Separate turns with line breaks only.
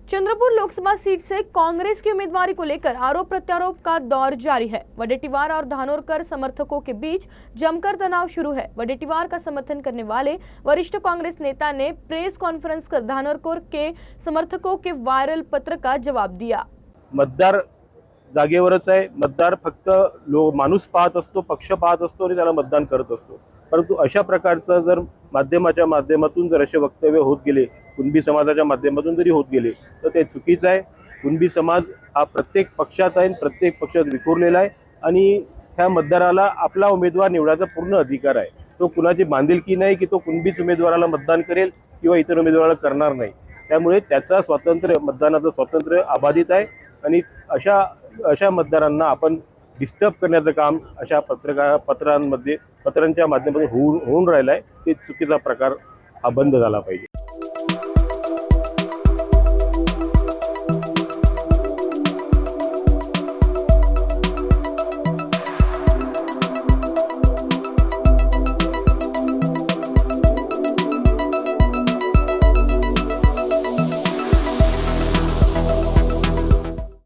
Chandrapur Lok Sabha seat से कांग्रेस की उम्मीदवारी को लेकर आरोप प्रत्यारोप का दौर जारी है। वडेट्टीवार और धानोरकर समर्थकों के बीच जमकर तनाव शुरू है। वडेट्टीवार का समर्थन करने वाले वरिष्ठ कांग्रेस नेता ने प्रेस कॉन्फ्रेंस कर धानोरकर के समर्थकों के वायरल पत्र का जवाब दिया।
मतदार जागेवरच आहे। मतदार फक्त माणूस पाहत असतो, पक्ष पाहत असतो आणि त्याला मतदान करत असतो। परंतु अशा प्रकारचं जर माध्यमाच्या माध्यमातून जर असे वक्तव्य होत गेले, कुणबी समाजाच्या माध्यमातून जरी होत गेले तर ते चुकीचं आहे। कुणबी समाज हा प्रत्येक पक्षात आहे, प्रत्येक पक्षात विखुरलेला आहे आणि त्या मतदाराला आपला उमेदवार निवडायचा पूर्ण अधिकार आहे। तो कुणाची बांधिलकी नाही की तो कुणबीच उमेदवाराला मतदान करेल किंवा इतर उमेदवाराला करणार नाही। त्यामुळे त्याचा स्वातंत्र्य, मतदानाचं स्वातंत्र्य अबाधित आहे आणि अशा मतदारांना आपण डिस्टर्ब करण्याचं काम अशा पत्रांच्या माध्यमातून होऊन राहिलं आहे। ते चुकीचा प्रकार हा बंद झाला पाहिजे।